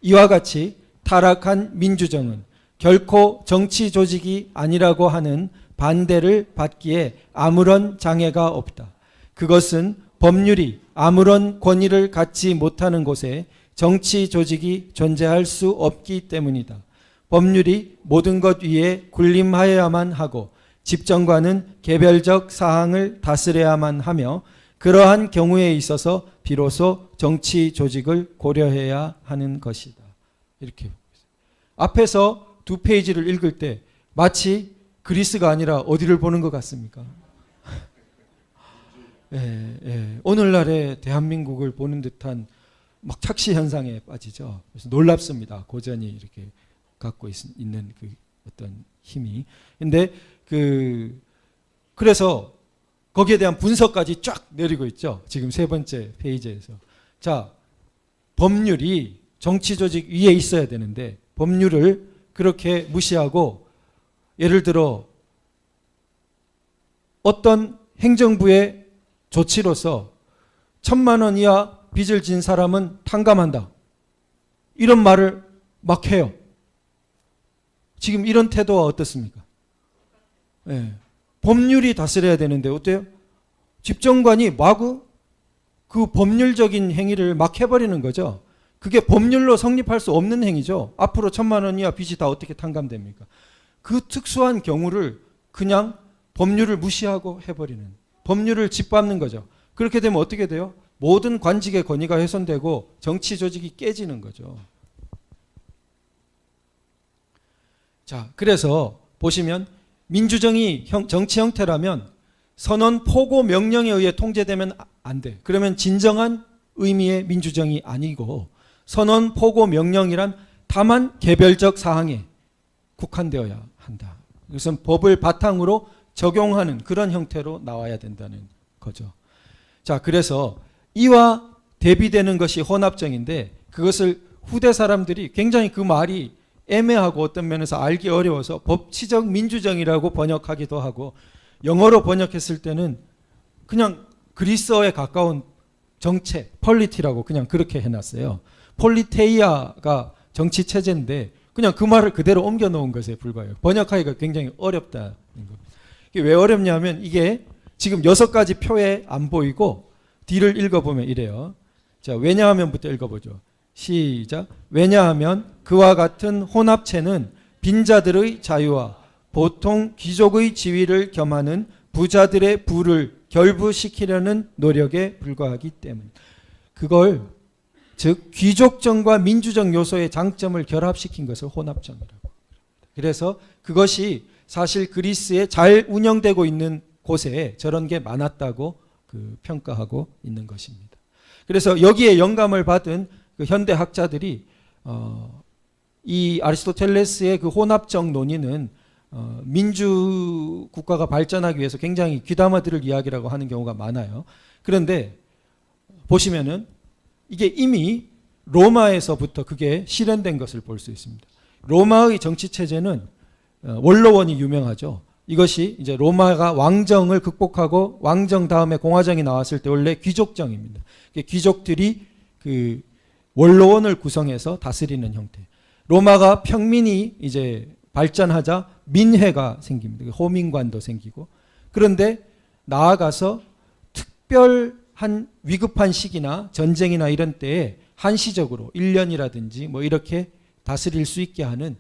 이와 같이 타락한 민주정은 결코 정치 조직이 아니라고 하는 반대를 받기에 아무런 장애가 없다. 그것은 법률이 아무런 권위를 갖지 못하는 곳에 정치 조직이 존재할 수 없기 때문이다. 법률이 모든 것 위에 군림하여야만 하고 집정관은 개별적 사항을 다스려야만 하며 그러한 경우에 있어서 비로소 정치 조직을 고려해야 하는 것이다. 이렇게 앞에서 2페이지를 읽을 때 마치 그리스가 아니라 어디를 보는 것 같습니까? 오늘날의 대한민국을 보는 듯한 막 착시 현상에 빠지죠. 그래서 놀랍습니다. 고전이 이렇게 갖고 있는 그 어떤 힘이. 근데 그래서 거기에 대한 분석까지 쫙 내리고 있죠. 지금 3번째 페이지에서. 자, 법률이 정치 조직 위에 있어야 되는데 법률을 그렇게 무시하고 예를 들어 어떤 행정부의 조치로서 1,000만 원 이하 빚을 진 사람은 탕감한다. 이런 말을 막 해요. 지금 이런 태도は어떻습니까? 법률이 다스려야 되는데 어때요? 집정관이 마구 그 법률적인 행위를 막 해버리는 거죠. 그게 법률로 성립할 수 없는 행위죠. 앞으로 1,000만 원 이하 빚이 다 어떻게 탕감됩니까? 그 특수한 경우를 그냥 법률을 무시하고 해버리는, 법률을 짓밟는 거죠. 그렇게 되면 어떻게 돼요? 모든 관직의 권위가 훼손되고 정치 조직이 깨지는 거죠. 자, 그래서 보시면 민주정이 정치 형태라면 선언 포고 명령에 의해 통제되면 안 돼. 그러면 진정한 의미의 민주정이 아니고 선언 포고 명령이란 다만 개별적 사항에 국한되어야 한다. 이것은 법을 바탕으로 적용하는 그런 형태로 나와야 된다는 거죠. 자, 그래서 이와 대비되는 것이 혼합정인데 그것을 후대 사람들이 굉장히 그 말이 애매하고 어떤 면에서 알기 어려워서 법치적 민주정이라고 번역하기도 하고 영어로 번역했을 때는 그냥 그리스어에 가까운 정책, 폴리티라고 그냥 그렇게 해놨어요. 폴리테이아가 정치 체제인데 그냥 그 말을 그대로 옮겨 놓은 것에 불과해요. 번역하기가 굉장히 어렵다는 거. 이게 왜 어렵냐면 이게 지금 6가지 표에 안 보이고 뒤를 읽어보면 이래요. 자, 왜냐하면부터 읽어보죠. 시작. 왜냐하면 그와 같은 혼합체는 빈자들의 자유와 보통 귀족의 지위를 겸하는 부자들의 부를 결부시키려는 노력에 불과하기 때문. 그걸 즉 귀족정과 민주적 요소의 장점을 결합시킨 것을 혼합정이라고. 그래서 그것이 사실 그리스에 잘 운영되고 있는 곳에 저런 게 많았다고 평가하고 있는 것입니다. 그래서 여기에 영감을 받은 그 현대 학자들이 이 아리스토텔레스의 그 혼합적 논의는 민주 국가가 발전하기 위해서 굉장히 귀담아 들을 이야기라고 하는 경우가 많아요. 그런데 보시면은 이게 이미 로마에서부터 그게 실현된 것을 볼 수 있습니다. 로마의 정치 체제는 원로원이 유명하죠. 이것이 이제 로마가 왕정을 극복하고 왕정 다음에 공화정이 나왔을 때 원래 귀족정입니다. 귀족들이 그 원로원을 구성해서 다스리는 형태. 로마가 평민이 이제 발전하자 민회가 생깁니다. 호민관도 생기고. 그런데 나아가서 특별한 위급한 시기나 전쟁이나 이런 때에 한시적으로 1년이라든지 뭐 이렇게 다스릴 수 있게 하는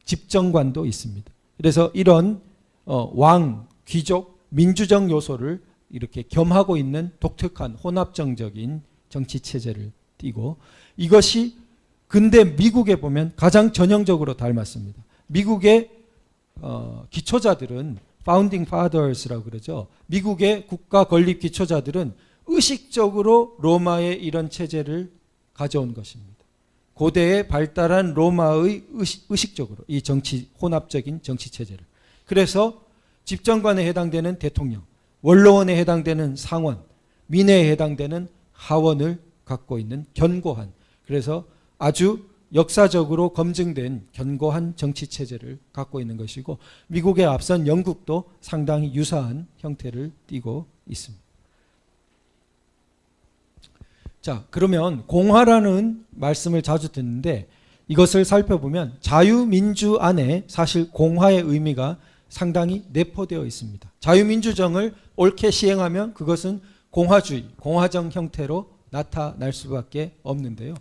집정관도 있습니다. 그래서 이런 왕, 귀족, 민주적 요소를 이렇게 겸하고 있는 독특한 혼합정적인 정치 체제를 띠고 이것이 근대 미국에 보면 가장 전형적으로 닮았습니다. 미국의 기초자들은 파운딩 파더스라고 그러죠. 미국의 국가 건립 기초자들은 의식적으로 로마의 이런 체제를 가져온 것입니다. 고대에 발달한 로마의 의식적으로 이 정치 혼합적인 정치 체제를. 그래서 집정관에 해당되는 대통령, 원로원에 해당되는 상원, 민회에 해당되는 하원을 갖고 있는 견고한, 그래서 아주 역사적으로 검증된 견고한 정치 체제를 갖고 있는 것이고 미국에 앞선 영국도 상당히 유사한 형태를 띠고 있습니다. 자, 그러면 공화라는 말씀을 자주 듣는데 이것을 살펴보면 자유민주 안에 사실 공화의 의미가 상당히 내포되어 있습니다. 자유민주정을 옳게 시행하면 그것은 공화주의, 공화정 형태로 나타날 수밖에 없는데요.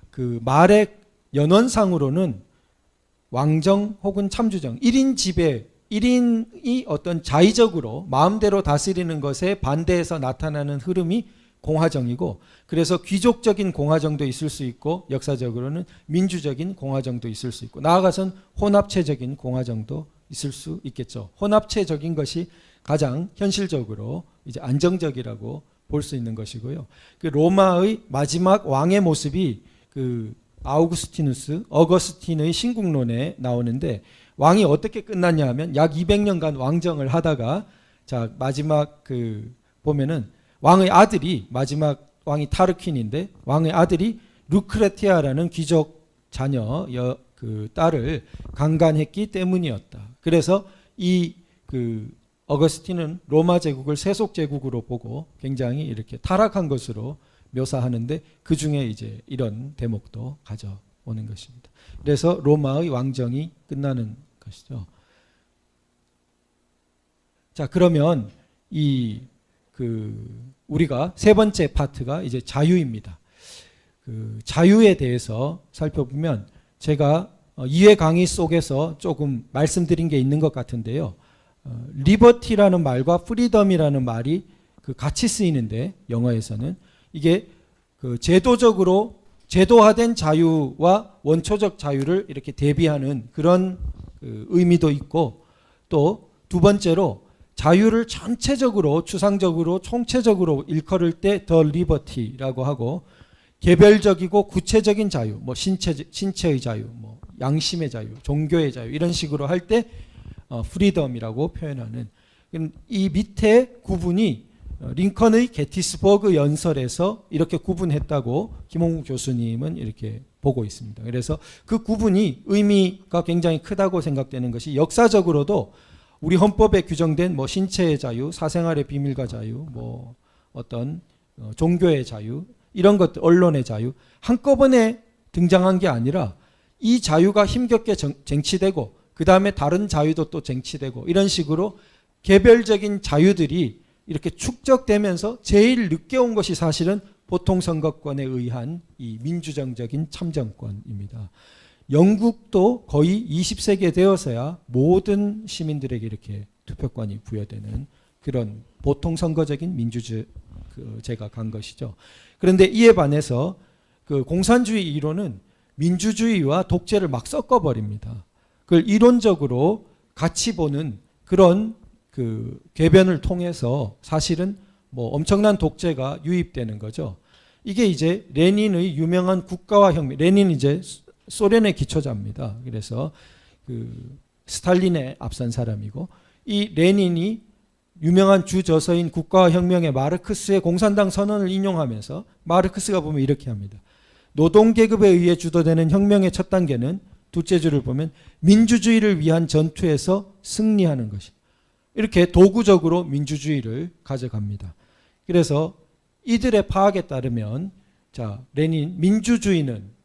그 말의 연원상으로는 왕정 혹은 참주정, 1인 지배, 1인이 어떤 자의적으로 마음대로 다스리는 것에 반대해서 나타나는 흐름이 공화정이고 그래서 귀족적인 공화정도 있을 수 있고 역사적으로는 민주적인 공화정도 있을 수 있고 나아가선 혼합체적인 공화정도 있을 수 있겠죠. 혼합체적인 것이 가장 현실적으로 이제 안정적이라고 볼 수 있는 것이고요. 그 로마의 마지막 왕의 모습이 그 어거스틴의 신국론에 나오는데 왕이 어떻게 끝났냐 하면 약 200년간 왕정을 하다가 자 마지막 그 보면은 왕의 아들이 마지막 왕이 타르퀸인데 왕의 아들이 루크레티아라는 귀족 자녀 그 딸을 강간했기 때문이었다. 그래서 이 그 어거스틴은 로마 제국을 세속 제국으로 보고 굉장히 이렇게 타락한 것으로 묘사하는데 그 중에 이제 이런 대목도 가져오는 것입니다. 그래서 로마의 왕정이 끝나는 것이죠. 자, 그러면 우리가 세 번째 파트가 이제 자유입니다. 그 자유에 대해서 살펴보면 제가 2회 강의 속에서 조금 말씀드린 게 있는 것 같은데요. 리버티라는 말과 프리덤이라는 말이 그 같이 쓰이는데 영어에서는 이게 그 제도화된 자유와 원초적 자유를 이렇게 대비하는 그런 그 의미도 있고 또 두 번째로 자유를 전체적으로 추상적으로 총체적으로 일컬을 때 더 리버티라고 하고, 개별적이고 구체적인 자유, 뭐 신체의 자유, 뭐 양심의 자유, 종교의 자유 이런 식으로 할 때 프리덤이라고 표현하는, 이 밑에 구분이 링컨의 게티스버그 연설에서 이렇게 구분했다고 김홍국 교수님은 이렇게 보고 있습니다. 그래서 그 구분이 의미가 굉장히 크다고 생각되는 것이, 역사적으로도 우리 헌법에 규정된 뭐 신체의 자유, 사생활의 비밀과 자유, 뭐 어떤 종교의 자유, 이런 것들, 언론의 자유, 한꺼번에 등장한 게 아니라 이 자유가 힘겹게 쟁취되고 그 다음에 다른 자유도 또 쟁취되고, 이런 식으로 개별적인 자유들이 이렇게 축적되면서 제일 늦게 온 것이 사실은 보통선거권에 의한 이 민주정적인 참정권입니다. 영국도 거의 20세기에 되어서야 모든 시민들에게 이렇게 투표권이 부여되는 그런 보통선거적인 민주제가 간 것이죠. 그런데 이에 반해서 그 공산주의 이론은 민주주의와 독재를 막 섞어버립니다. 그걸 이론적으로 같이 보는 그런 그 궤변을 통해서 사실은 뭐 엄청난 독재가 유입되는 거죠. 이게 이제 레닌의 유명한 국가화 혁명, 레닌은 이제 소련의 기초자입니다. 그래서 그 스탈린에 앞선 사람이고, 이 레닌이 유명한 주저서인 국가화 혁명의 마르크스의 공산당 선언을 인용하면서 마르크스가 보면 이렇게 합니다. 노동계급에 의해 주도되는 혁명의 첫 단계는, 둘째 줄을 보면 민주주의를 위한 전투에서 승리하는 것이, 이렇게 도구적으로 민주주의를 가져갑니다. 그래서 이들의 파악에 따르면, 자, 레닌, 민주주의는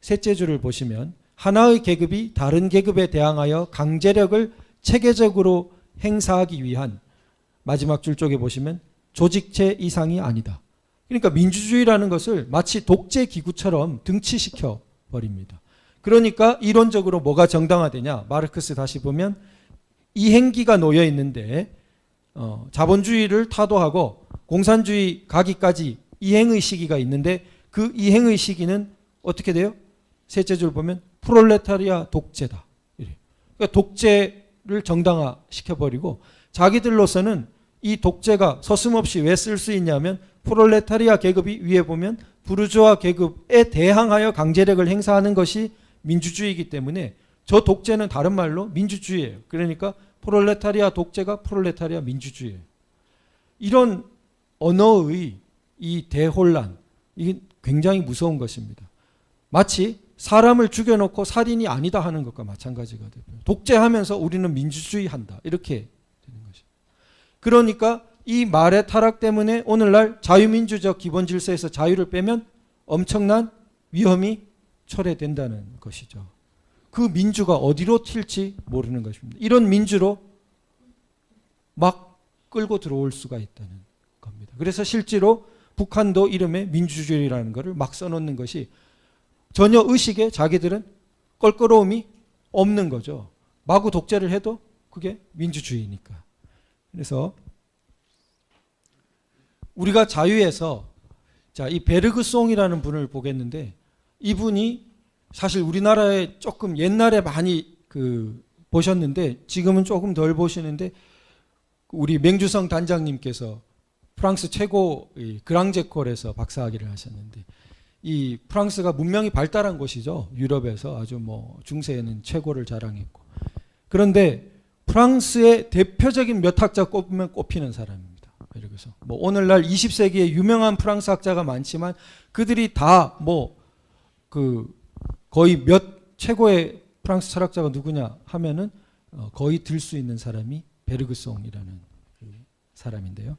셋째 줄을 보시면 하나의 계급이 다른 계급에 대항하여 강제력을 체계적으로 행사하기 위한, 마지막 줄 쪽에 보시면 조직체 이상이 아니다. 그러니까 민주주의라는 것을 마치 독재 기구처럼 등치시켜 버립니다. 그러니까 이론적으로 뭐가 정당화되냐? 마르크스 다시 보면 이행기가 놓여 있는데 자본주의를 타도하고 공산주의 가기까지 이행의 시기가 있는데, 그 이행의 시기는 어떻게 돼요? 셋째 줄 보면 프롤레타리아 독재다. 그러니까 독재를 정당화시켜버리고, 자기들로서는 이 독재가 서슴없이 왜 쓸 수 있냐면, 프롤레타리아 계급이 위에 보면 부르주아 계급에 대항하여 강제력을 행사하는 것이 민주주의이기 때문에 저 독재는 다른 말로 민주주의예요. 그러니까 프롤레타리아 독재가 프롤레타리아 민주주의예요. 이런 언어의 이 대혼란, 이게 굉장히 무서운 것입니다. 마치 사람을 죽여놓고 살인이 아니다 하는 것과 마찬가지가 돼요. 독재하면서 우리는 민주주의 한다, 이렇게 되는 것이죠. 그러니까 이 말의 타락 때문에 오늘날 자유민주적 기본 질서에서 자유를 빼면 엄청난 위험이 초래된다는 것이죠. 그 민주가 어디로 튈지 모르는 것입니다. 이런 민주로 막 끌고 들어올 수가 있다는 겁니다. 그래서 실제로 북한도 이름에 민주주의라는 것을 막 써놓는 것이, 전혀 의식에 자기들은 껄끄러움이 없는 거죠. 마구 독재를 해도 그게 민주주의니까. 그래서 우리가 자유에서, 자, 이 베르그송이라는 분을 보겠는데, 이분이 사실 우리나라에 조금 옛날에 많이 보셨는데 지금은 조금 덜 보시는데, 우리 맹주성 단장님께서 프랑스 최고 그랑제콜에서 박사학위를 하셨는데, 이 프랑스가 문명이 발달한 곳이죠. 유럽에서 아주 뭐 중세에는 최고를 자랑했고, 그런데 프랑스의 대표적인 몇 학자 꼽으면 꼽히는 사람입니다. 그래서 뭐 오늘날 20세기에 유명한 프랑스 학자가 많지만 그들이 다 뭐 거의 몇 최고의 프랑스 철학자가 누구냐 하면은 거의 들 수 있는 사람이 베르그송이라는 사람인데요.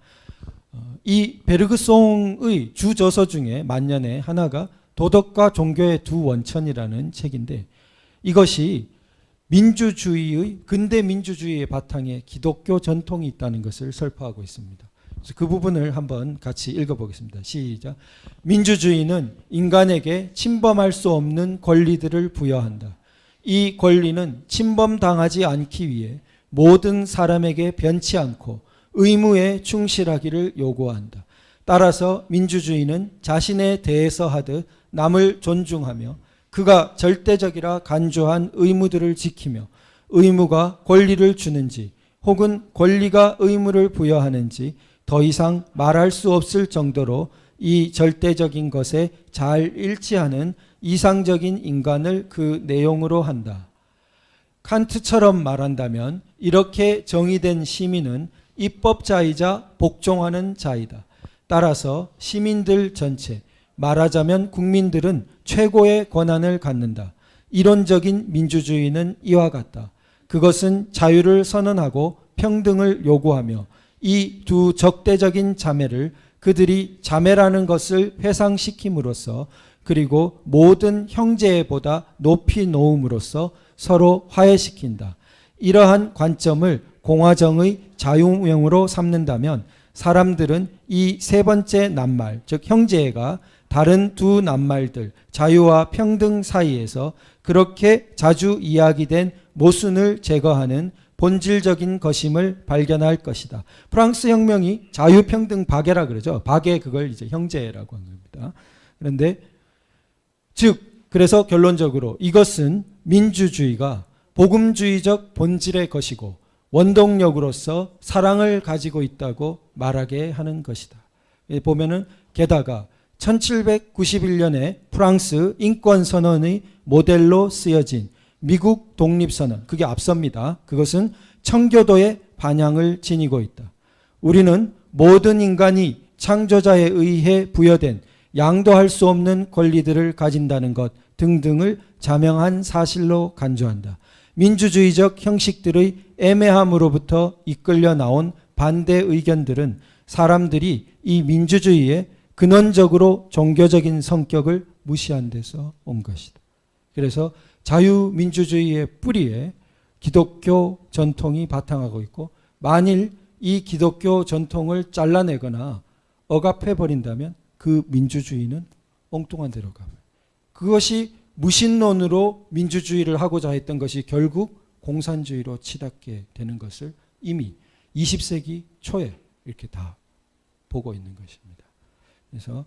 이 베르그송의 주저서 중에 만년에 하나가 도덕과 종교의 두 원천이라는 책인데, 이것이 민주주의의, 근대 민주주의의 바탕에 기독교 전통이 있다는 것을 설파하고 있습니다. 그래서 그 부분을 한번 같이 읽어보겠습니다. 시작. 민주주의는 인간에게 침범할 수 없는 권리들을 부여한다. 이 권리는 침범당하지 않기 위해 모든 사람에게 변치 않고 의무에 충실하기를 요구한다. 따라서 민주주의는 자신에 대해서 하듯 남을 존중하며 그가 절대적이라 간주한 의무들을 지키며 의무가 권리를 주는지 혹은 권리가 의무를 부여하는지 더 이상 말할 수 없을 정도로 이 절대적인 것에 잘 일치하는 이상적인 인간을 그 내용으로 한다. 칸트처럼 말한다면 이렇게 정의된 시민은 입법자이자 복종하는 자이다. 따라서 시민들 전체, 말하자면 국민들은 최고의 권한을 갖는다. 이론적인 민주주의는 이와 같다. 그것은 자유를 선언하고 평등을 요구하며 이 두 적대적인 자매를 그들이 자매라는 것을 회상시킴으로써 그리고 모든 형제보다 높이 놓음으로써 서로 화해시킨다. 이러한 관점을 공화정의 자유명으로 삼는다면 사람들은 이 세 번째 낱말, 즉 형제가 다른 두 낱말들, 자유와 평등 사이에서 그렇게 자주 이야기된 모순을 제거하는 본질적인 것임을 발견할 것이다. 프랑스 혁명이 자유평등 박애라 그러죠. 박애 그걸 이제 형제라고 한 겁니다. 그런데 그래서 결론적으로 이것은 민주주의가 복음주의적 본질의 것이고 원동력으로서 사랑을 가지고 있다고 말하게 하는 것이다. 보면은 게다가 1791년에 프랑스 인권선언의 모델로 쓰여진 미국 독립선언, 그게 앞섭니다. 그것은 청교도의 반향을 지니고 있다. 우리는 모든 인간이 창조자에 의해 부여된 양도할 수 없는 권리들을 가진다는 것 등등을 자명한 사실로 간주한다. 민주주의적 형식들의 애매함으로부터 이끌려 나온 반대 의견들은 사람들이 이 민주주의의 근원적으로 종교적인 성격을 무시한 데서 온 것이다. 그래서 자유민주주의의 뿌리에 기독교 전통이 바탕하고 있고 만일 이 기독교 전통을 잘라내거나 억압해버린다면 그 민주주의는 엉뚱한 데로 가요. 그것이 무신론으로 민주주의를 하고자 했던 것이 결국 공산주의로 치닫게 되는 것을 이미 20세기 초에 이렇게 다 보고 있는 것입니다. 그래서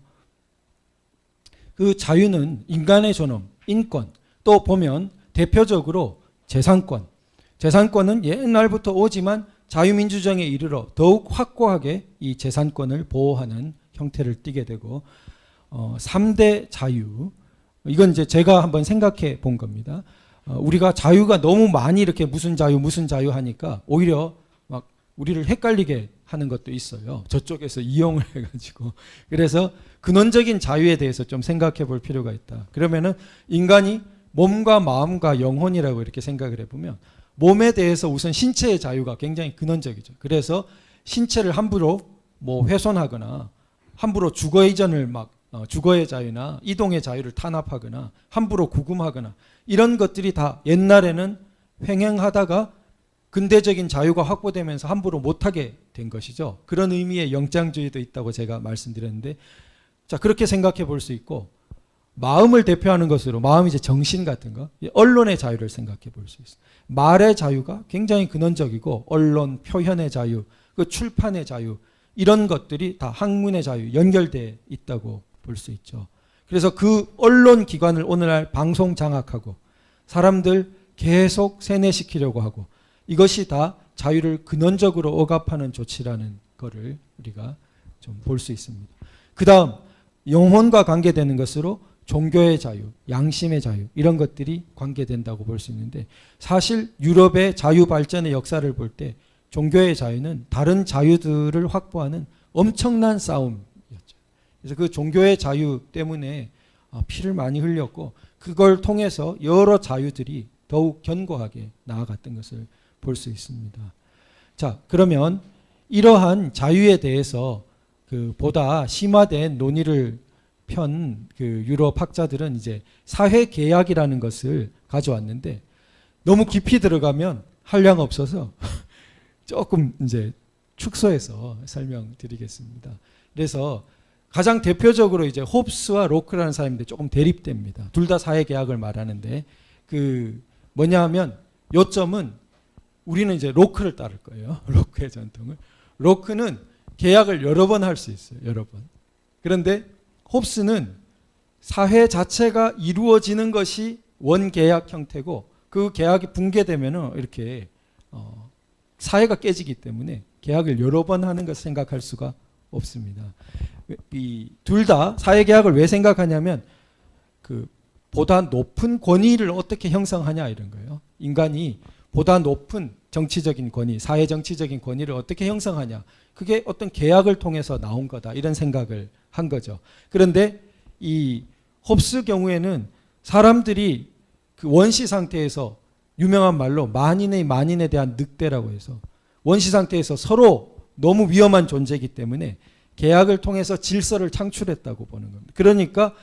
그 자유는 인간의 존엄, 인권, 또 보면 대표적으로 재산권은 옛날부터 오지만 자유민주정에 이르러 더욱 확고하게 이 재산권을 보호하는 형태를 띠게 되고 3대 자유, 이건 이제 제가 한번 생각해 본 겁니다. 우리가 자유가 너무 많이 이렇게 무슨 자유 하니까 오히려 막 우리를 헷갈리게 하는 것도 있어요. 저쪽에서 이용을 해가지고. 그래서 근원적인 자유에 대해서 좀 생각해 볼 필요가 있다. 그러면은 인간이 몸과 마음과 영혼이라고 이렇게 생각을 해보면 몸에 대해서 우선 신체의 자유가 굉장히 근원적이죠. 그래서 신체를 함부로 뭐 훼손하거나 함부로 주거 이전을 주거의 자유나 이동의 자유를 탄압하거나 함부로 구금하거나 이런 것들이 다 옛날에는 횡행하다가 근대적인 자유가 확보되면서 함부로 못하게 된 것이죠. 그런 의미의 영장주의도 있다고 제가 말씀드렸는데, 자, 그렇게 생각해 볼 수 있고, 마음을 대표하는 것으로, 마음이 이제 정신 같은 거, 언론의 자유를 생각해 볼 수 있어요. 말의 자유가 굉장히 근원적이고, 언론, 표현의 자유, 그 출판의 자유, 이런 것들이 다 학문의 자유, 연결되어 있다고 볼 수 있죠. 그래서 그 언론 기관을 오늘날 방송 장악하고, 사람들 계속 세뇌시키려고 하고, 이것이 다 자유를 근원적으로 억압하는 조치라는 것을 우리가 좀 볼 수 있습니다. 그 다음, 영혼과 관계되는 것으로 종교의 자유, 양심의 자유 이런 것들이 관계된다고 볼 수 있는데, 사실 유럽의 자유 발전의 역사를 볼 때 종교의 자유는 다른 자유들을 확보하는 엄청난 싸움이었죠. 그래서 그 종교의 자유 때문에 피를 많이 흘렸고, 그걸 통해서 여러 자유들이 더욱 견고하게 나아갔던 것을 볼 수 있습니다. 자, 그러면 이러한 자유에 대해서 그 보다 심화된 논의를 편 그 유럽 학자들은 이제 사회 계약이라는 것을 가져왔는데, 너무 깊이 들어가면 한량 없어서 조금 이제 축소해서 설명드리겠습니다. 그래서 가장 대표적으로 이제 홉스와 로크라는 사람인데 조금 대립됩니다. 둘 다 사회 계약을 말하는데, 그 뭐냐 하면 요점은 우리는 이제 로크를 따를 거예요. 로크의 전통을. 로크는 계약을 여러 번 할 수 있어요. 여러 번. 그런데 홉스는 사회 자체가 이루어지는 것이 원계약 형태고, 그 계약이 붕괴되면은 이렇게 사회가 깨지기 때문에 계약을 여러 번 하는 것을 생각할 수가 없습니다. 이 둘 다 사회계약을 왜 생각하냐면 그 보다 높은 권위를 어떻게 형성하냐 이런 거예요. 인간이 보다 높은 정치적인 권위, 사회 정치적인 권위를 어떻게 형성하냐. 그게 어떤 계약을 통해서 나온 거다. 이런 생각을 한 거죠. 그런데 이 홉스 경우에는 사람들이 그 원시 상태에서 유명한 말로 만인의 만인에 대한 늑대라고 해서 원시 상태에서 서로 너무 위험한 존재이기 때문에 계약을 통해서 질서를 창출했다고 보는 겁니다. 그러니까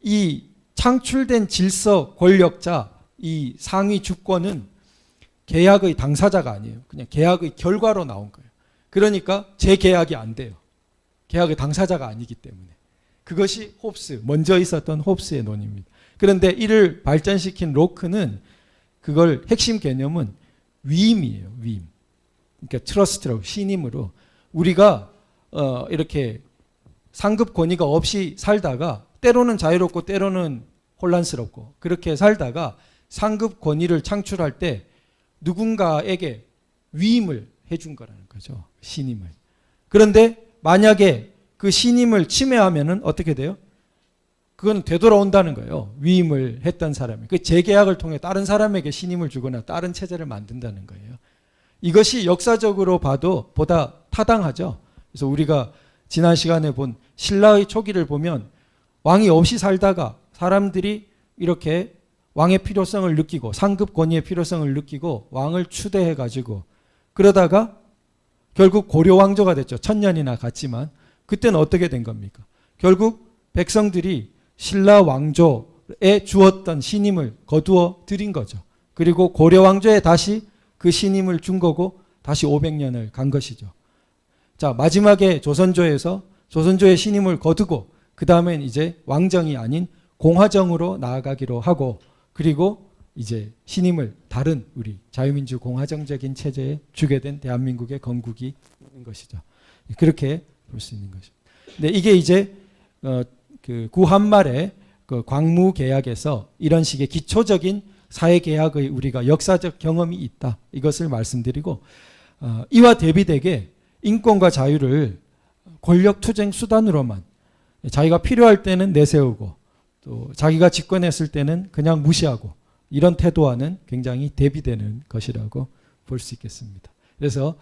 이 창출된 질서 권력자, 이 상위 주권은 계약의 당사자가 아니에요. 그냥 계약의 결과로 나온 거예요. 그러니까 재계약이 안 돼요. 계약의 당사자가 아니기 때문에. 그것이 홉스, 먼저 있었던 홉스의 논의입니다. 그런데 이를 발전시킨 로크는 그걸 핵심 개념은 위임이에요. 위임. 그러니까 트러스트라고 신임으로 우리가 이렇게 상급 권위가 없이 살다가 때로는 자유롭고 때로는 혼란스럽고 그렇게 살다가 상급 권위를 창출할 때 누군가에게 위임을 해준 거라는 거죠. 신임을. 그런데 만약에 그 신임을 침해하면은 어떻게 돼요? 그건 되돌아온다는 거예요. 위임을 했던 사람이. 그 재계약을 통해 다른 사람에게 신임을 주거나 다른 체제를 만든다는 거예요. 이것이 역사적으로 봐도 보다 타당하죠. 그래서 우리가 지난 시간에 본 신라의 초기를 보면 왕이 없이 살다가 사람들이 이렇게 왕의 필요성을 느끼고 상급 권위의 필요성을 느끼고 왕을 추대해가지고 그러다가 결국 고려 왕조가 됐죠. 1000년이나 갔지만 그때는 어떻게 된 겁니까? 결국 백성들이 신라 왕조에 주었던 신임을 거두어 드린 거죠. 그리고 고려 왕조에 다시 그 신임을 준 거고 다시 500년을 간 것이죠. 자, 마지막에 조선조에서 조선조의 신임을 거두고 그 다음엔 이제 왕정이 아닌 공화정으로 나아가기로 하고 그리고 이제 신임을 다른 우리 자유민주 공화정적인 체제에 주게 된 대한민국의 건국이 있는 것이죠. 그렇게 볼 수 있는 것이죠. 근데 이게 이제 그 구한말의 그 광무계약에서 이런 식의 기초적인 사회계약의 우리가 역사적 경험이 있다. 이것을 말씀드리고 이와 대비되게 인권과 자유를 권력투쟁 수단으로만 자기가 필요할 때는 내세우고 또 자기가 집권했을 때는 그냥 무시하고 이런 태도와는 굉장히 대비되는 것이라고 볼 수 있겠습니다. 그래서